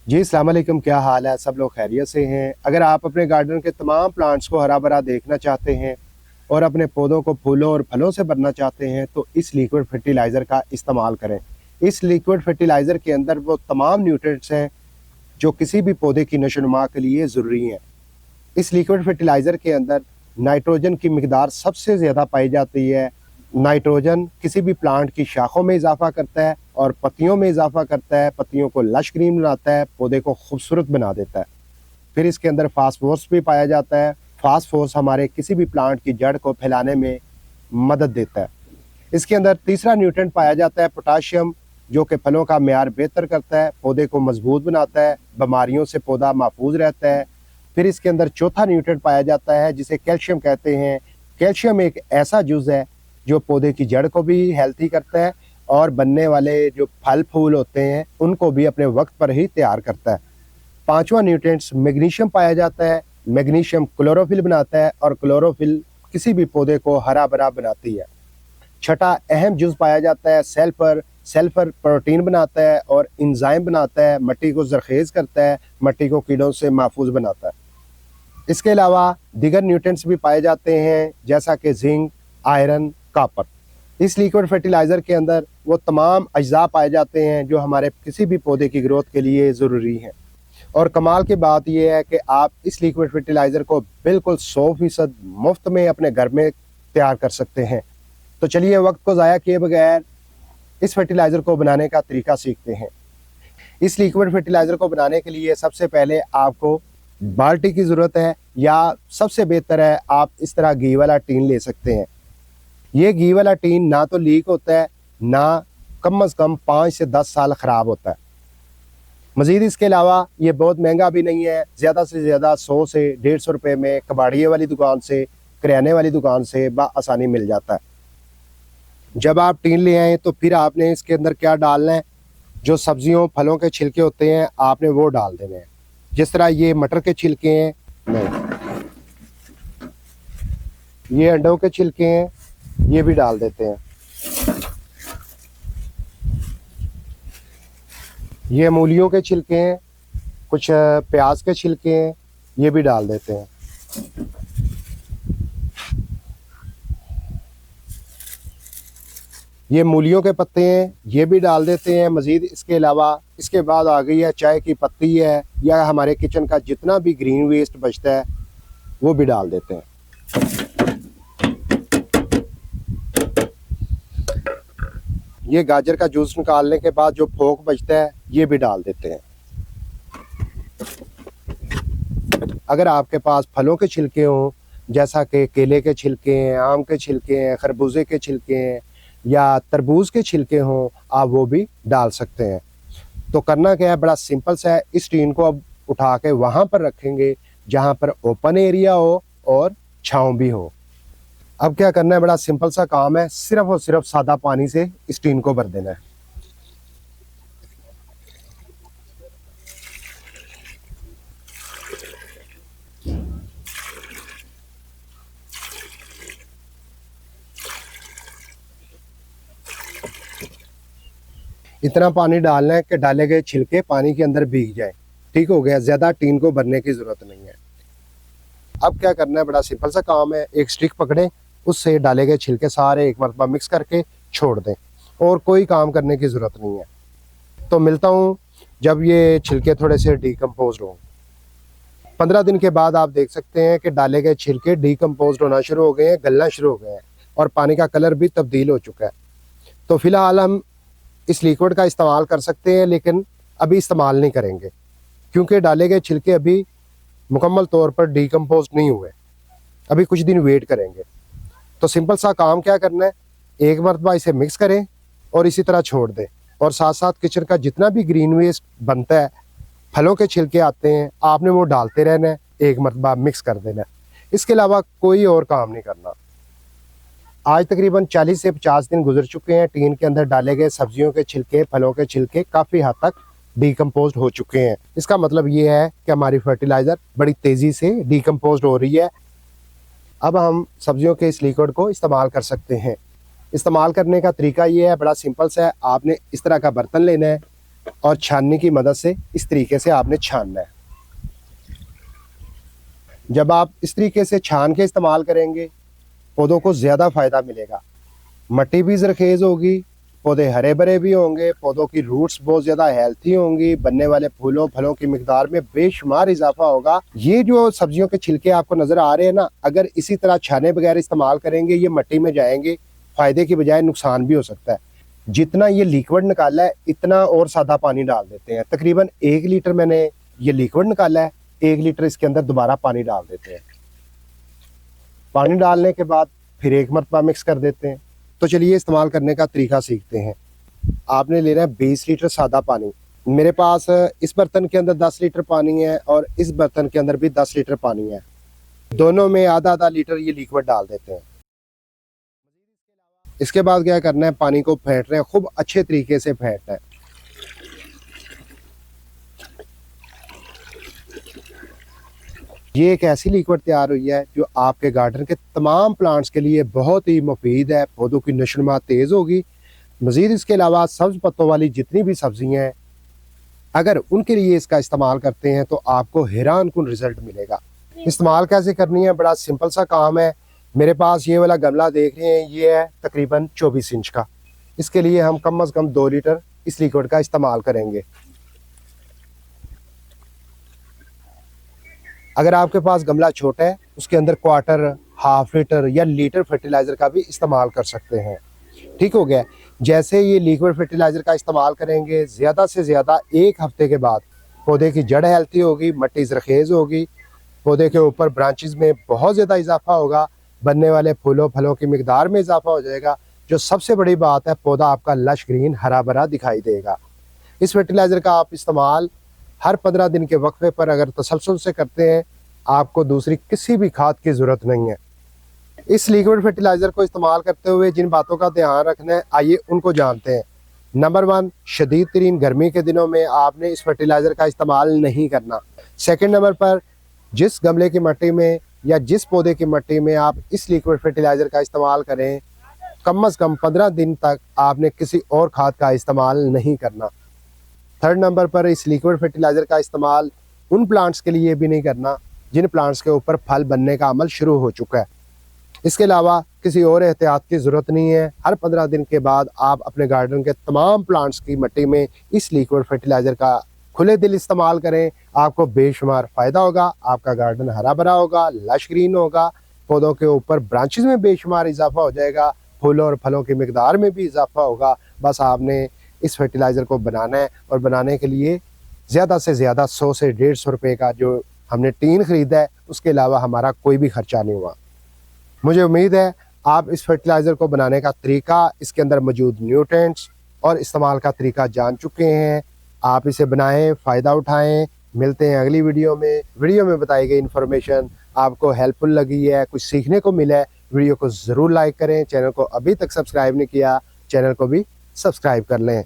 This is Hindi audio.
जी अस्सलाम वालेकुम, क्या हाल है? सब लोग खैरियत से हैं। अगर आप अपने गार्डन के तमाम प्लांट्स को हरा भरा देखना चाहते हैं और अपने पौधों को फूलों और फलों से भरना चाहते हैं तो इस लिक्विड फर्टिलाइज़र का इस्तेमाल करें। इस लिक्विड फर्टिलाइज़र के अंदर वो तमाम न्यूट्रिएंट्स हैं जो किसी भी पौधे की नशोनुमा के लिए ज़रूरी हैं। इस लिक्विड फर्टिलाइज़र के अंदर नाइट्रोजन की मिकदार सबसे ज़्यादा पाई जाती है। नाइट्रोजन किसी भी प्लांट की शाखों में इजाफा करता है और पत्तियों में इजाफा करता है, पत्तियों को लश ग्रीन बनाता है, पौधे को खूबसूरत बना देता है। फिर इसके अंदर फास्फोरस भी पाया जाता है। फास्फोरस हमारे किसी भी प्लांट की जड़ को फैलाने में मदद देता है। इसके अंदर तीसरा न्यूट्रिएंट पाया जाता है पोटाशियम, जो कि फलों का म्यार बेहतर करता है, पौधे को मजबूत बनाता है, बीमारियों से पौधा महफूज रहता है। फिर इसके अंदर चौथा न्यूट्रिएंट पाया जाता है जिसे कैल्शियम कहते हैं। कैल्शियम एक ऐसा जुज़ है जो पौधे की जड़ को भी हेल्थी करता है और बनने वाले जो फल फूल होते हैं उनको भी अपने वक्त पर ही तैयार करता है। पांचवा न्यूट्रिएंट्स मैग्नीशियम पाया जाता है। मैग्नीशियम क्लोरोफिल बनाता है और क्लोरोफिल किसी भी पौधे को हरा भरा बनाती है। छठा अहम जुज़ पाया जाता है सल्फर। सल्फर प्रोटीन बनाता है और इंजाइम बनाता है, मट्टी को जरखेज़ करता है, मट्टी को कीड़ों से महफूज बनाता है। इसके अलावा दीगर न्यूट्रिएंट्स भी पाए जाते हैं जैसा कि जिंक, आयरन, कॉपर। इस लिक्विड फर्टिलाइज़र के अंदर वो तमाम अज्जा पाए जाते हैं जो हमारे किसी भी पौधे की ग्रोथ के लिए ज़रूरी हैं। और कमाल की बात यह है कि आप इस लिक्विड फर्टिलाइज़र को बिल्कुल 100% मुफ्त में अपने घर में तैयार कर सकते हैं। तो चलिए वक्त को ज़ाया किए बगैर इस फर्टिलाइज़र को बनाने का तरीका सीखते हैं। इस लिक्विड फर्टिलाइज़र को बनाने के लिए सबसे पहले आपको बाल्टी की ज़रूरत है, या सबसे बेहतर है आप इस तरह घी वाला टीन ले सकते हैं। ये घी वाला टीन ना तो लीक होता है, ना कम से कम 5 से 10 साल ख़राब होता है। मज़ीद इसके अलावा ये बहुत महंगा भी नहीं है। ज़्यादा से ज़्यादा 100 से 150 रुपये में कबाड़िए वाली दुकान से, किराने वाली दुकान से बआसानी मिल जाता है। जब आप टीन ले आएँ तो फिर आपने इसके अंदर क्या डालना है, जो सब्जियों फलों के छिलके होते हैं आपने वो डाल देने हैं। जिस तरह ये मटर के छिलके हैं, नहीं, ये अंडों के छिलके हैं, ये भी डाल देते हैं। ये मूलियों के छिलके हैं, कुछ प्याज के छिलके हैं, ये भी डाल देते हैं। ये मूलियों के पत्ते हैं, ये भी डाल देते हैं। मज़ीद इसके अलावा इसके बाद आ गई है चाय की पत्ती है, या हमारे किचन का जितना भी ग्रीन वेस्ट बचता है वो भी डाल देते हैं। ये गाजर का जूस निकालने के बाद जो फोक बचता है ये भी डाल देते हैं। अगर आपके पास फलों के छिलके हों, जैसा कि केले के छिलके हैं, आम के छिलके हैं, खरबूजे के छिलके हैं या तरबूज के छिलके हों, आप वो भी डाल सकते हैं। तो करना क्या है, बड़ा सिंपल सा है। इस टीन को अब उठा के वहाँ पर रखेंगे जहाँ पर ओपन एरिया हो और छाँव भी हो। अब क्या करना है, बड़ा सिंपल सा काम है, सिर्फ और सिर्फ सादा पानी से इस टीन को भर देना है। इतना पानी डालना है कि डाले गए छिलके पानी के अंदर भीग जाए। ठीक हो गया, ज़्यादा टीन को भरने की ज़रूरत नहीं है। अब क्या करना है, बड़ा सिंपल सा काम है। एक स्टिक पकड़ें, उससे डाले गए छिलके सारे एक मरतबा मिक्स करके छोड़ दें और कोई काम करने की ज़रूरत नहीं है। तो मिलता हूँ जब ये छिलके थोड़े से डिकम्पोज हों। 15 दिन के बाद आप देख सकते हैं कि डाले गए छिलके डिकम्पोज होना शुरू हो गए हैं, गलना शुरू हो गए हैं और पानी का कलर भी तब्दील हो चुका है। तो फिलहाल हम इस लिक्विड का इस्तेमाल कर सकते हैं, लेकिन अभी इस्तेमाल नहीं करेंगे क्योंकि डाले गए छिलके अभी मुकम्मल तौर पर डिकम्पोज नहीं हुए। अभी कुछ दिन वेट करेंगे। तो सिंपल सा काम क्या करना है, एक मरतबा इसे मिक्स करें और इसी तरह छोड़ दें, और साथ साथ किचन का जितना भी ग्रीन वेस्ट बनता है, फलों के छिलके आते हैं, आपने वो डालते रहना है, एक मरतबा मिक्स कर देना है। इसके अलावा कोई और काम नहीं करना। आज तकरीबन 40 से 50 दिन गुजर चुके हैं। टीन के अंदर डाले गए सब्जियों के छिलके, फलों के छिलके काफ़ी हद तक डिकम्पोज हो चुके हैं। इसका मतलब ये है कि हमारी फर्टिलाइज़र बड़ी तेज़ी से डिकम्पोज हो रही है। अब हम सब्जियों के इस लिक्विड को इस्तेमाल कर सकते हैं। इस्तेमाल करने का तरीका ये है, बड़ा सिंपल सा है। आपने इस तरह का बर्तन लेना है, और छाननी की मदद से इस तरीके से आपने छानना है। जब आप इस तरीके से छान के इस्तेमाल करेंगे, पौधों को ज़्यादा फ़ायदा मिलेगा। मिट्टी भी ज़रखेज़ होगी, पौधे हरे भरे भी होंगे, पौधों की रूट्स बहुत ज़्यादा हेल्थी होंगी, बनने वाले फूलों फलों की मिकदार में बेशुमार इजाफा होगा। ये जो सब्जियों के छिलके आपको नज़र आ रहे हैं ना, अगर इसी तरह छाने बगैर इस्तेमाल करेंगे, ये मिट्टी में जाएंगे, फ़ायदे की बजाय नुकसान भी हो सकता है। जितना ये लिक्विड निकाला है, इतना और सादा पानी डाल देते हैं। तकरीबन 1 लीटर मैंने ये लिक्विड निकाला है, 1 लीटर इसके अंदर दोबारा पानी डाल देते हैं। पानी डालने के बाद फिर एक मरतबा मिक्स कर देते हैं। तो चलिए इस्तेमाल करने का तरीका सीखते हैं। आपने लेना है 20 लीटर सादा पानी। मेरे पास इस बर्तन के अंदर 10 लीटर पानी है और इस बर्तन के अंदर भी 10 लीटर पानी है। दोनों में आधा आधा लीटर ये लिक्विड डाल देते हैं। इसके बाद क्या करना है, पानी को फेंट रहे हैं, खूब अच्छे तरीके से फेंटना है। ये एक ऐसी लिक्विड तैयार हुई है जो आपके गार्डन के तमाम प्लांट्स के लिए बहुत ही मुफीद है। पौधों की नशोनुमा तेज़ होगी। मज़ीद इसके अलावा सब्ज़ पत्तों वाली जितनी भी सब्जियां हैं, अगर उनके लिए इसका इस्तेमाल करते हैं तो आपको हैरान कुन रिज़ल्ट मिलेगा। इस्तेमाल कैसे करनी है, बड़ा सिंपल सा काम है। मेरे पास ये वाला गमला देख रहे हैं, ये है तकरीबन 24 इंच का। इसके लिए हम कम अज़ कम 2 लीटर इस लिक्विड का इस्तेमाल करेंगे। अगर आपके पास गमला छोटा है, उसके अंदर क्वार्टर, हाफ लीटर या लीटर फर्टिलाइज़र का भी इस्तेमाल कर सकते हैं। ठीक हो गया। जैसे ये लिक्विड फर्टिलाइज़र का इस्तेमाल करेंगे, ज़्यादा से ज़्यादा 1 हफ्ते के बाद पौधे की जड़ हेल्थी होगी, मिट्टी ज़रखेज़ होगी, पौधे के ऊपर ब्रांचेस में बहुत ज़्यादा इजाफा होगा, बनने वाले फूलों फलों की मिकदार में इजाफा हो जाएगा। जो सबसे बड़ी बात है, पौधा आपका लश ग्रीन हरा भरा दिखाई देगा। इस फर्टिलाइज़र का आप इस्तेमाल हर 15 दिन के वक्फे पर अगर तसलसल से करते हैं, आपको दूसरी किसी भी खाद की ज़रूरत नहीं है। इस लिक्विड फर्टिलाइज़र को इस्तेमाल करते हुए जिन बातों का ध्यान रखना है, आइए उनको जानते हैं। नंबर 1, शदीद तरीन गर्मी के दिनों में आपने इस फर्टिलाइज़र का इस्तेमाल नहीं करना। सेकंड नंबर पर, जिस गमले की मिट्टी में या जिस पौधे की मिट्टी में आप इस लिक्विड फर्टिलाइज़र का इस्तेमाल करें, कम अज़ कम 15 दिन तक आपने किसी और खाद का इस्तेमाल नहीं करना। थर्ड नंबर पर, इस लिक्विड फर्टिलाइज़र का इस्तेमाल उन प्लांट्स के लिए भी नहीं करना जिन प्लांट्स के ऊपर फल बनने का अमल शुरू हो चुका है। इसके अलावा किसी और एहतियात की ज़रूरत नहीं है। हर 15 दिन के बाद आप अपने गार्डन के तमाम प्लांट्स की मिट्टी में इस लिक्विड फर्टिलाइज़र का खुले दिल इस्तेमाल करें। आपको बेशुमार फ़ायदा होगा। आपका गार्डन हरा भरा होगा, लश ग्रीन होगा, पौधों के ऊपर ब्रांचेस में बेशुमार इजाफा हो जाएगा, फूलों और फलों की मिकदार में भी इजाफा होगा। बस आपने इस फर्टिलाइज़र को बनाना है और बनाने के लिए ज़्यादा से ज़्यादा 100 से 150 रुपये का जो हमने टीन ख़रीदा है, उसके अलावा हमारा कोई भी खर्चा नहीं हुआ। मुझे उम्मीद है आप इस फर्टिलाइज़र को बनाने का तरीका, इसके अंदर मौजूद न्यूट्रिएंट्स और इस्तेमाल का तरीका जान चुके हैं। आप इसे बनाएं, फ़ायदा उठाएं। मिलते हैं अगली वीडियो में। वीडियो में बताई गई इन्फॉर्मेशन आपको हेल्पफुल लगी है, कुछ सीखने को मिला है, वीडियो को ज़रूर लाइक करें। चैनल को अभी तक सब्सक्राइब नहीं किया, चैनल को भी सब्सक्राइब कर लें।